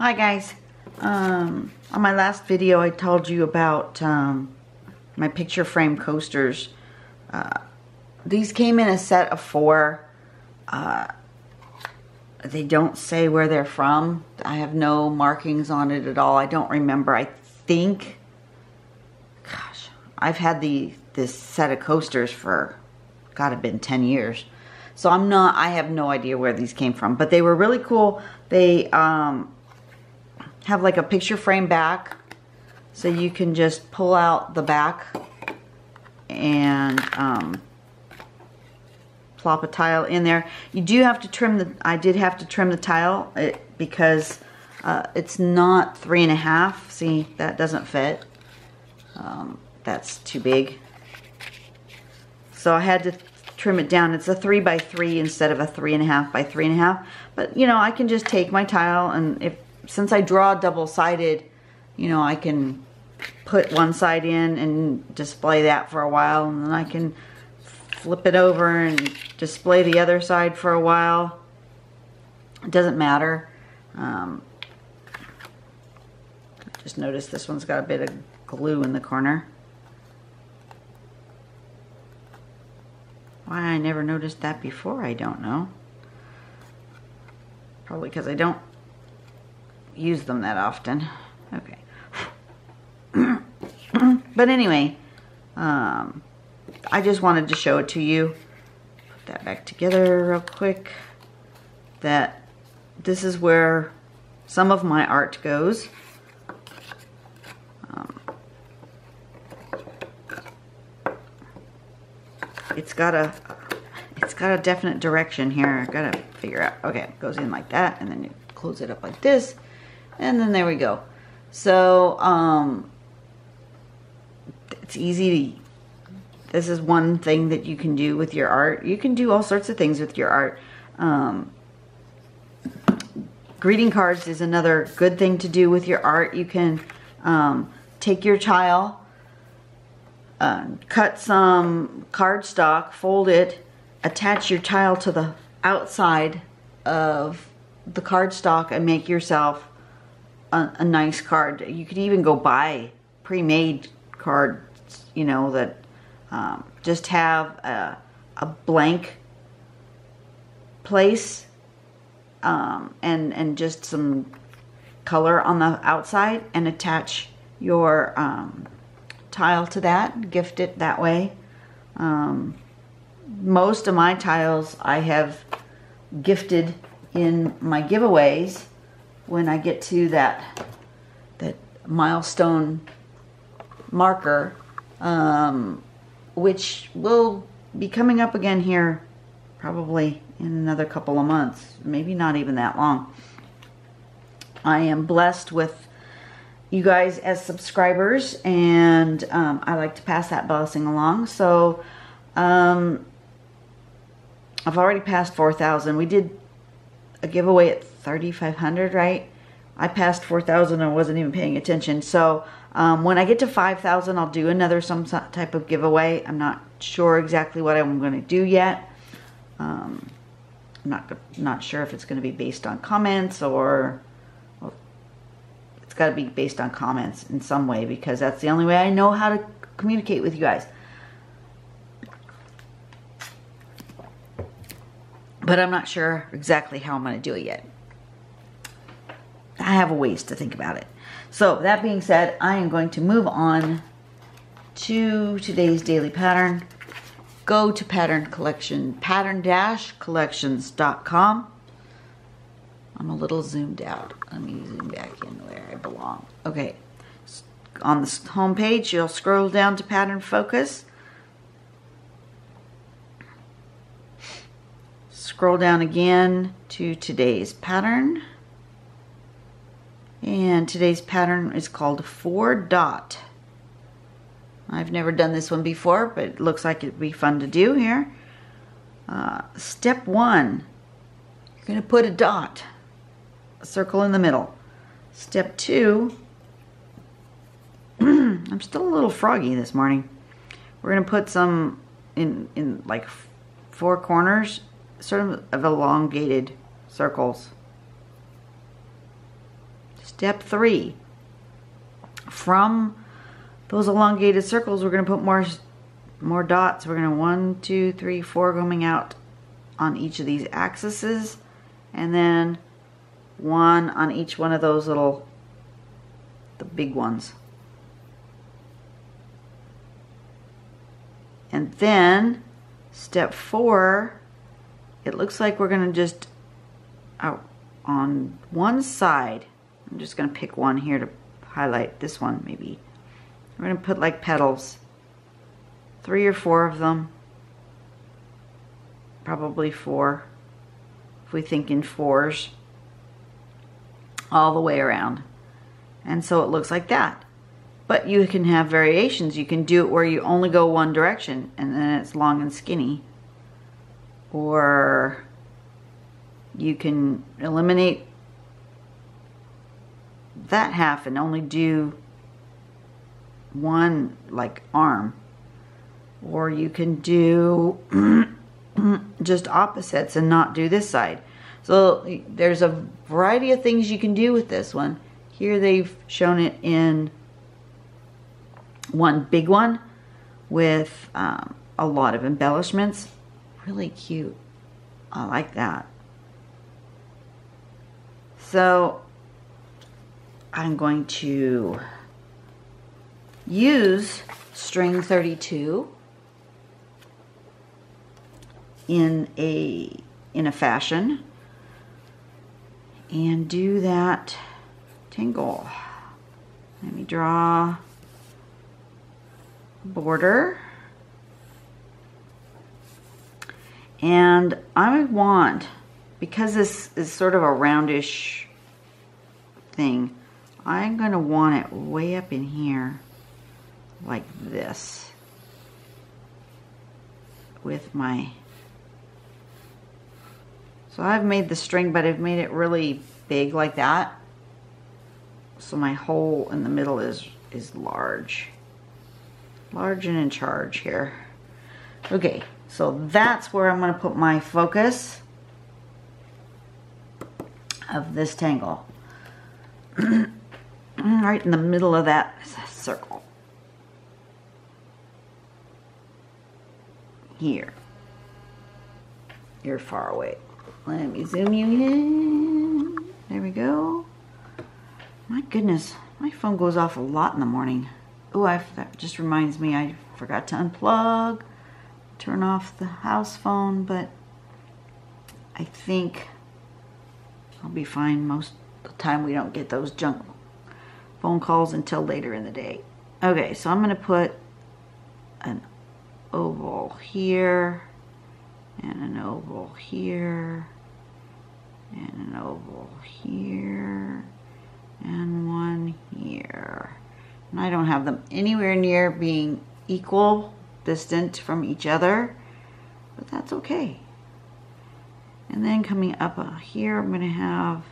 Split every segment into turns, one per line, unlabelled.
Hi guys. On my last video I told you about my picture frame coasters. These came in a set of 4. They don't say where they're from. I have no markings on it at all. I don't remember. I think, gosh, I've had this set of coasters for, gotta been 10 years. So I have no idea where these came from, but they were really cool. They have like a picture frame back, so you can just pull out the back and plop a tile in there. You do have to trim I did have to trim the tile because it's not 3.5. See, that doesn't fit. That's too big. So I had to trim it down. It's a 3x3 instead of a 3.5 by 3.5. But you know, I can just take my tile, and since I draw double-sided, you know, I can put one side in and display that for a while, and then I can flip it over and display the other side for a while. It doesn't matter. Just notice this one's got a bit of glue in the corner. Why I never noticed that before, I don't know. Probably because I don't use them that often. Okay. But anyway, I just wanted to show it to you. Put that back together real quick. That this is where some of my art goes. It's got a definite direction here. I gotta figure out. Okay, it goes in like that, and then you close it up like this, and then there we go. So it's easy. This is one thing that you can do with your art. You can do all sorts of things with your art. Greeting cards is another good thing to do with your art. You can take your tile, cut some cardstock, fold it, attach your tile to the outside of the cardstock, and make yourself a nice card. You could even go buy pre-made cards, you know, that just have a blank place and just some color on the outside, and attach your tile to that, gift it that way. Most of my tiles I have gifted in my giveaways when I get to that milestone marker, which will be coming up again here probably in another couple of months, maybe not even that long. I am blessed with you guys as subscribers, and I like to pass that blessing along. So I've already passed 4,000. We did a giveaway at 3,500, right? I passed 4,000 and wasn't even paying attention. So when I get to 5,000, I'll do another some type of giveaway. I'm not sure exactly what I'm going to do yet. I'm not sure if it's going to be based on comments, or well, it's got to be based on comments in some way, because that's the only way I know how to communicate with you guys. But I'm not sure exactly how I'm going to do it yet. I have a ways to think about it. So that being said, I am going to move on to today's daily pattern. Go to pattern collections.com. I'm a little zoomed out. Let me zoom back in where I belong. Okay. On the home page, you'll scroll down to pattern focus. Scroll down again to today's pattern. And today's pattern is called Fourdot. I've never done this one before, but it looks like it'd be fun to do here. Step 1, you're going to put a dot, a circle in the middle. Step 2, I'm still a little froggy this morning. We're going to put some in like 4 corners, sort of elongated circles. Step 3. From those elongated circles, we're going to put more dots. We're going to 1, 2, 3, 4 coming out on each of these axes, and then 1 on each one of those little, the big ones. And then step 4, it looks like we're going to just on one side, I'm just going to pick one here to highlight this one maybe. We're going to put like petals, 3 or 4 of them, probably 4 if we think in 4s, all the way around. And so it looks like that. But you can have variations. You can do it where you only go one direction and then it's long and skinny. Or you can eliminate that half and only do one like arm. Or you can do just opposites and not do this side. So there's a variety of things you can do with this one. Here they've shown it in one big one with a lot of embellishments. Really cute. I like that. So I'm going to use string 32 in a fashion and do that tangle. Let me draw a border, and I want, because this is sort of a roundish thing, I'm going to want it way up in here like this with my, so I've made the string, but I've made it really big like that. So my hole in the middle is large. Large and in charge here. Okay, so that's where I'm going to put my focus of this tangle. Right in the middle of that circle. Here. You're far away. Let me zoom you in. There we go. My goodness, my phone goes off a lot in the morning. Oh, that just reminds me, I forgot to unplug, turn off the house phone, but I think I'll be fine. Most of the time we don't get those junk phone calls until later in the day. Okay, so I'm going to put an oval here, and an oval here, and an oval here, and one here. And I don't have them anywhere near being equal distant from each other, but that's okay. And then coming up here, I'm going to have,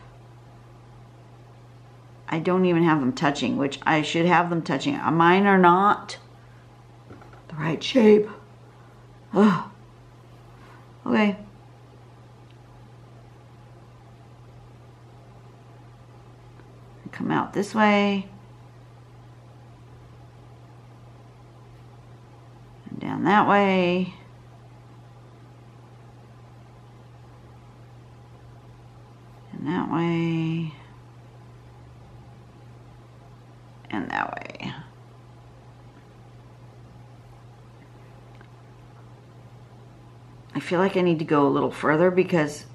I don't even have them touching, which I should have them touching. Mine are not the right shape. Ugh. Okay. Come out this way. And down that way. And that way. And that way. I feel like I need to go a little further because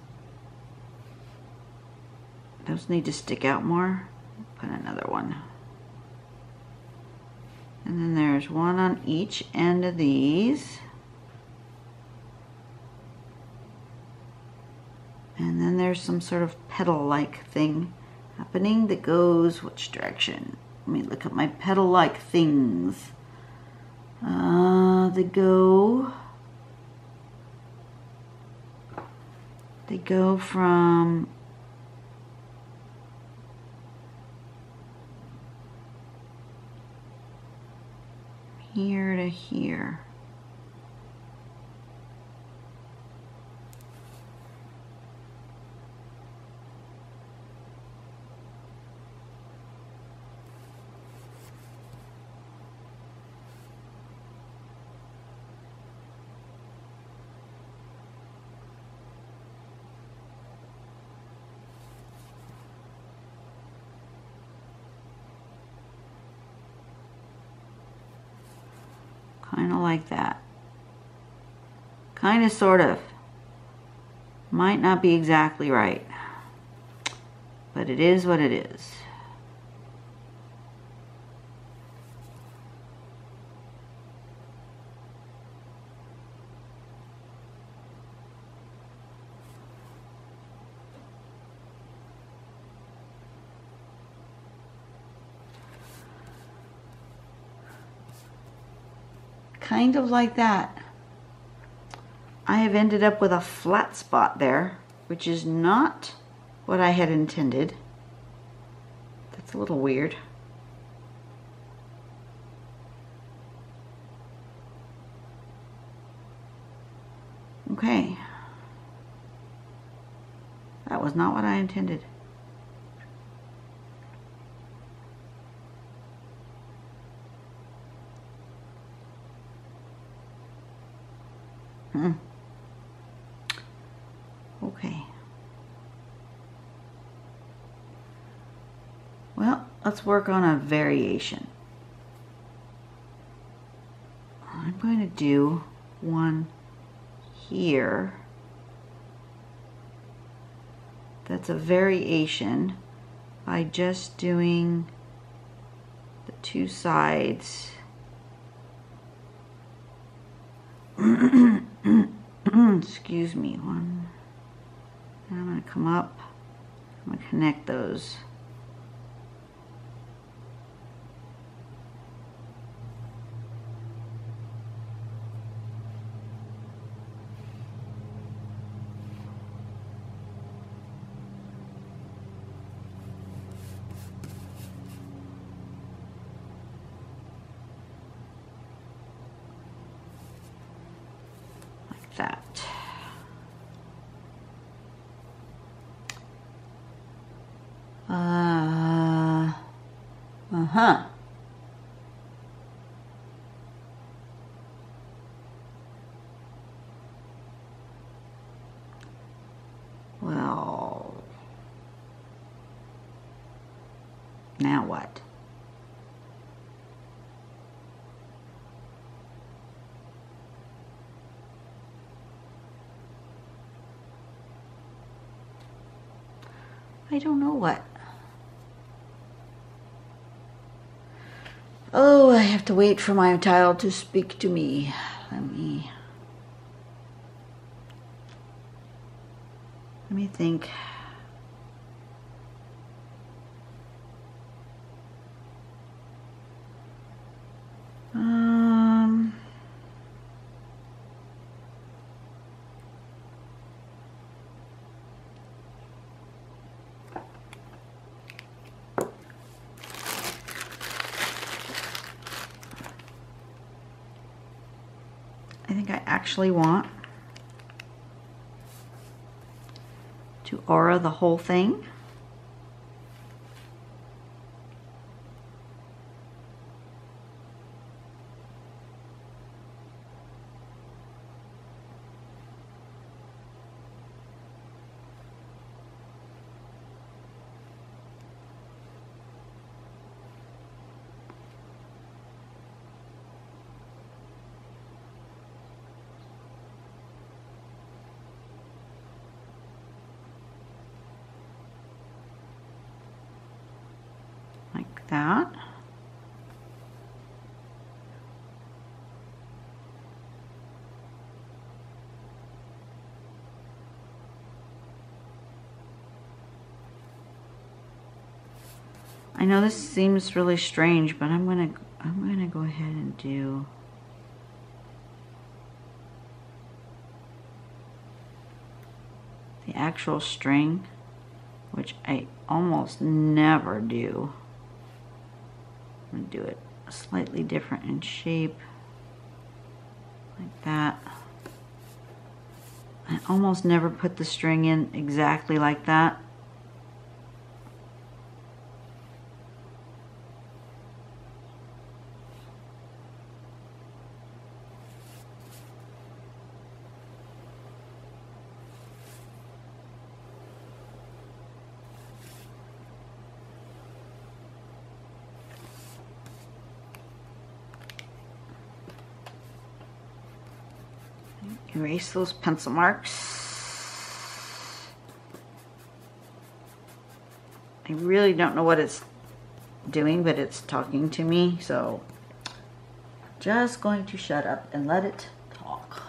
those need to stick out more. Put another one. And then there's one on each end of these. And then there's some sort of petal-like thing happening that goes which direction? Let me look at my petal-like things. They go from here to here. kind of like that. Kind of, sort of. Might not be exactly right, but it is what it is. Kind of like that. I have ended up with a flat spot there, which is not what I had intended. That's a little weird. Okay. That was not what I intended. Okay. Well, let's work on a variation. I'm going to do one here. That's a variation by just doing the two sides. Excuse me, one. And I'm going to come up, I'm going to connect those. Like that. Well, now what? I don't know what. Oh, I have to wait for my child to speak to me. Let me think. I think I actually want to aura the whole thing. Like that. I know this seems really strange, but I'm gonna go ahead and do the actual string, which I almost never do. I'm gonna do it slightly different in shape, like that. I almost never put the string in exactly like that. erase those pencil marks. I really don't know what it's doing, but it's talking to me, so just going to shut up and let it talk.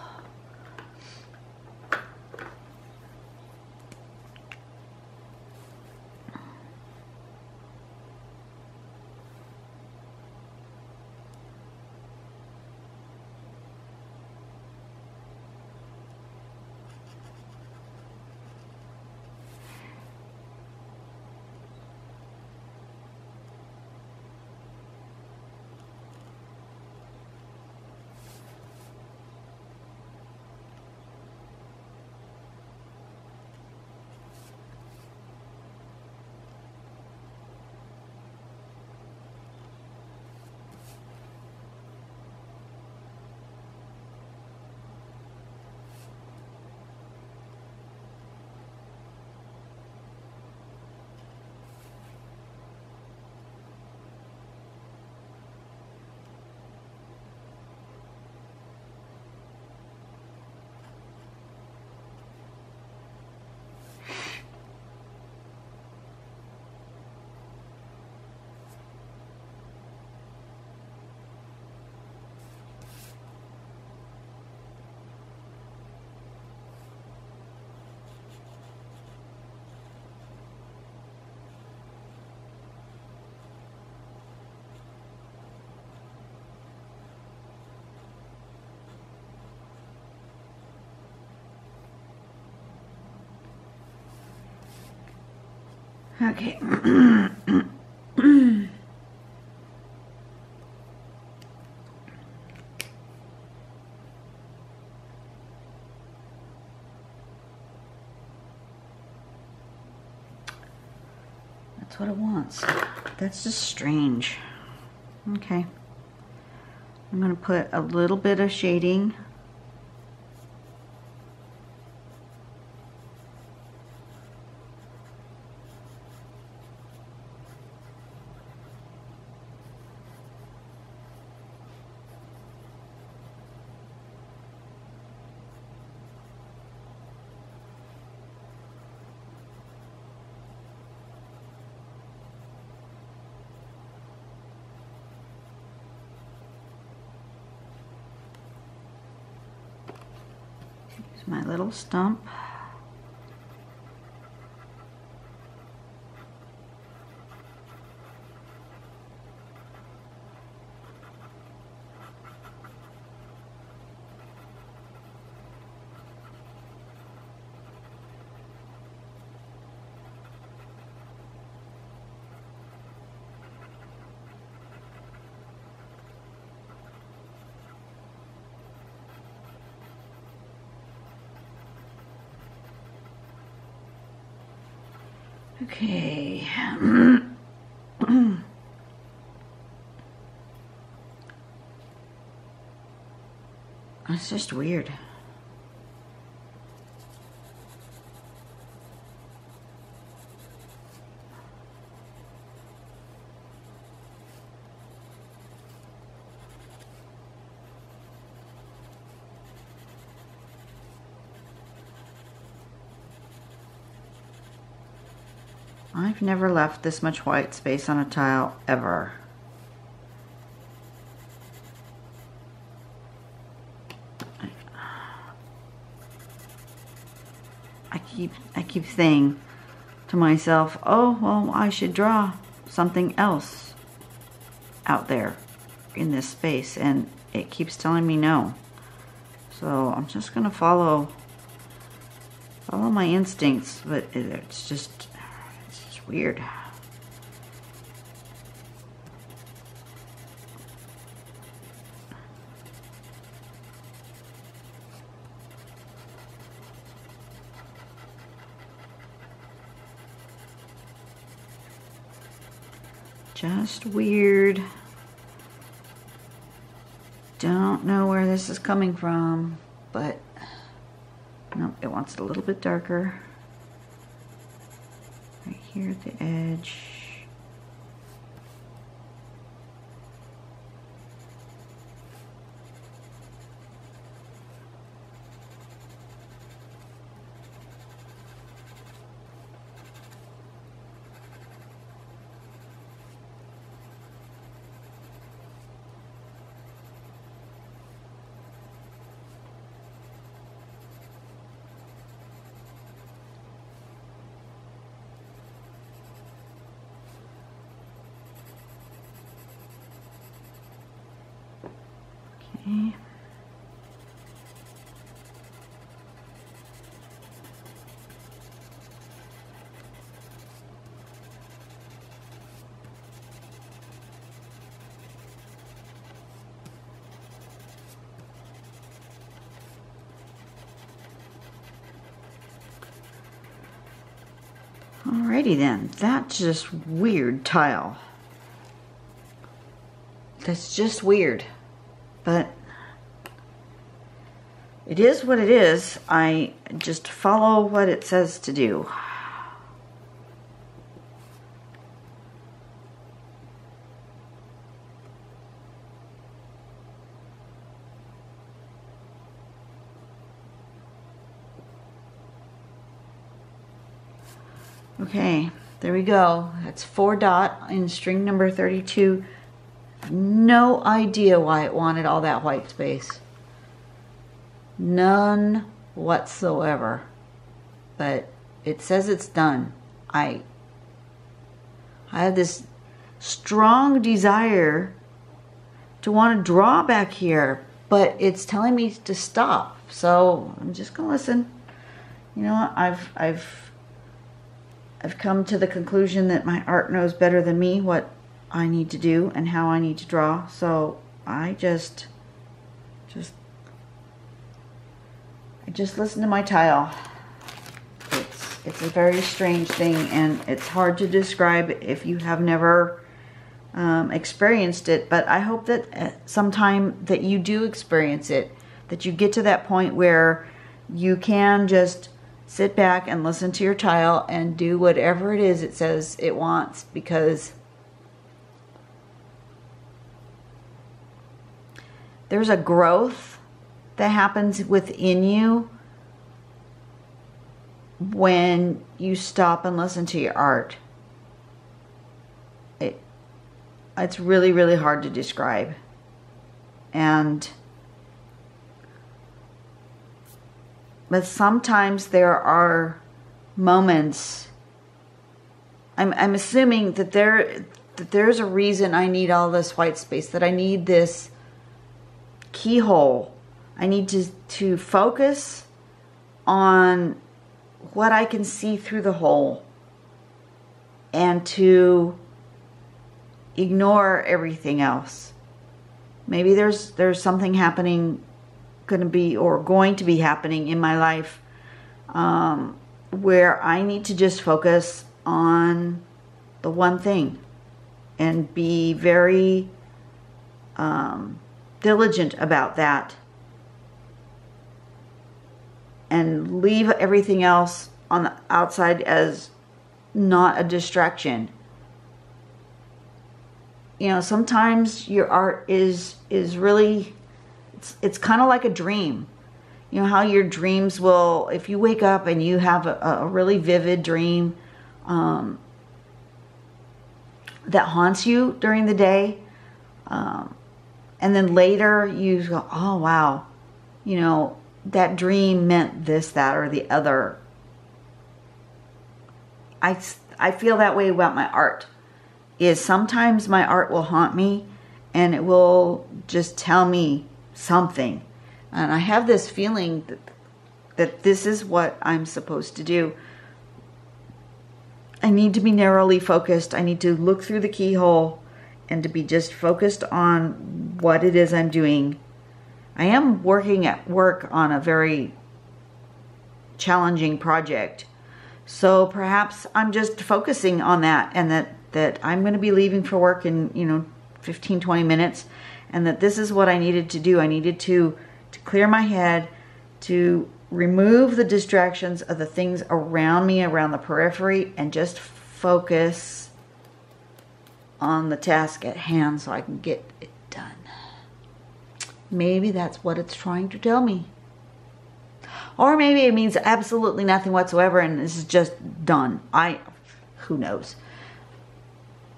Okay. That's what it wants. That's just strange. Okay. I'm going to put a little bit of shading. My little stump. Okay. It's just weird. I've never left this much white space on a tile ever. I keep saying to myself, oh, well, I should draw something else out there in this space, and it keeps telling me no. So I'm just gonna follow my instincts, but it's just weird. Just weird. Don't know where this is coming from, but no, it wants it a little bit darker. Right here at the edge. Okay. Alrighty then, that's just weird tile. That's just weird, but it is what it is. I just follow what it says to do. Okay, there we go. That's Fourdot in string number 32. No idea why it wanted all that white space. None whatsoever. But it says it's done. I have this strong desire to want to draw back here, but it's telling me to stop. So I'm just gonna listen. You know what? I've come to the conclusion that my art knows better than me what I need to do and how I need to draw. So I just listen to my tile. It's a very strange thing, and it's hard to describe if you have never experienced it. But I hope that sometime that you do experience it, that you get to that point where you can just sit back and listen to your tile and do whatever it is it says it wants, because there's a growth that happens within you when you stop and listen to your art. It's really, really hard to describe. But sometimes there are moments, I'm assuming that there's a reason I need all this white space, that I need this keyhole. I need to focus on what I can see through the hole and to ignore everything else. Maybe there's something happening, going to be happening in my life where I need to just focus on the one thing and be very diligent about that and leave everything else on the outside as not a distraction. You know, sometimes your art is really, it's kind of like a dream. You know how your dreams will, if you wake up and you have a really vivid dream that haunts you during the day, and then later you go, oh wow, you know, that dream meant this, that, or the other. I feel that way about my art. Is sometimes my art will haunt me and it will just tell me something. And I have this feeling that this is what I'm supposed to do. I need to be narrowly focused. I need to look through the keyhole and to be just focused on what it is I'm doing. I am working at work on a very challenging project. So perhaps I'm just focusing on that, and that I'm going to be leaving for work in 15, 20 minutes, and that this is what I needed to do. I needed to clear my head, to remove the distractions of the things around me, around the periphery, and just focus on the task at hand so I can get it done. Maybe that's what it's trying to tell me. Or maybe it means absolutely nothing whatsoever and this is just done. Who knows?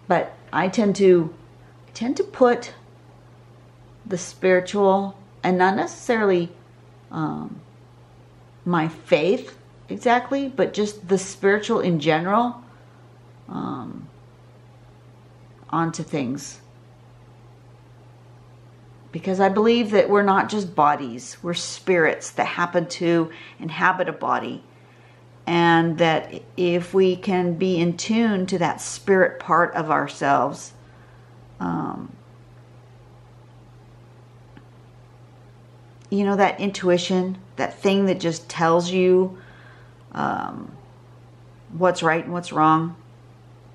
But I tend to put the spiritual, and not necessarily my faith exactly, but just the spiritual in general onto things. Because I believe that we're not just bodies, we're spirits that happen to inhabit a body. And that if we can be in tune to that spirit part of ourselves, you know, that intuition, that thing that just tells you what's right and what's wrong,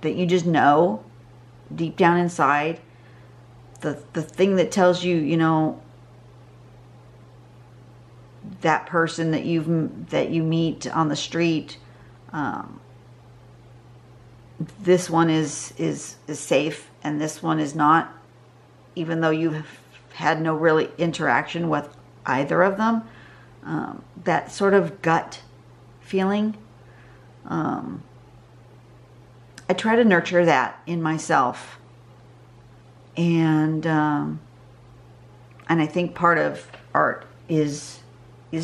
that you just know deep down inside, the thing that tells you, you know, that person that you meet on the street, this one is safe and this one is not, even though you've had no really interaction with either of them. That sort of gut feeling, I try to nurture that in myself, and I think part of art is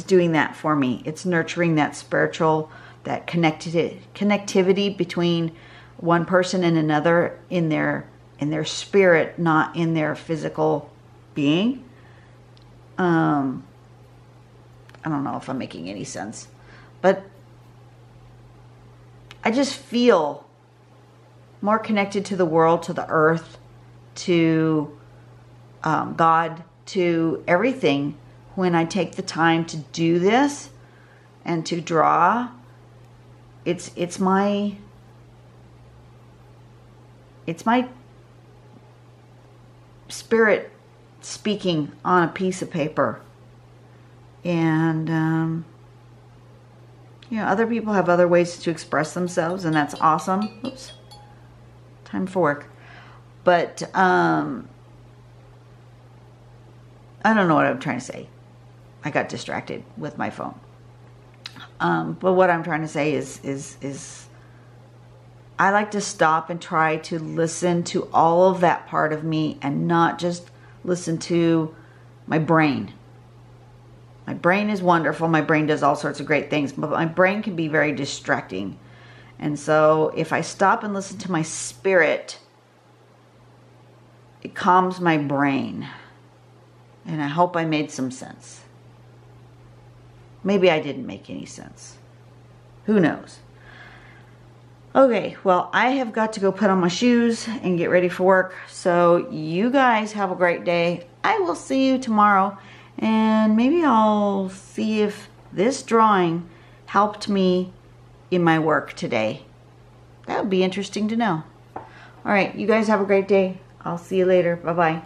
doing that for me. It's nurturing that spiritual, that connectivity between one person and another in their spirit, not in their physical being. I don't know if I'm making any sense, but I just feel more connected to the world, to the earth, to God, to everything when I take the time to do this and to draw. It's my spirit speaking on a piece of paper. And you know, other people have other ways to express themselves, and that's awesome. Oops, time for work. But I don't know what I'm trying to say. I got distracted with my phone. But what I'm trying to say is I like to stop and try to listen to all of that part of me and not just listen to my brain. My brain is wonderful. My brain does all sorts of great things, but my brain can be very distracting. And so if I stop and listen to my spirit, it calms my brain. And I hope I made some sense. Maybe I didn't make any sense. Who knows? Okay, well, I have got to go put on my shoes and get ready for work. So you guys have a great day. I will see you tomorrow. And maybe I'll see if this drawing helped me in my work today. That would be interesting to know. All right, you guys have a great day. I'll see you later. Bye-bye.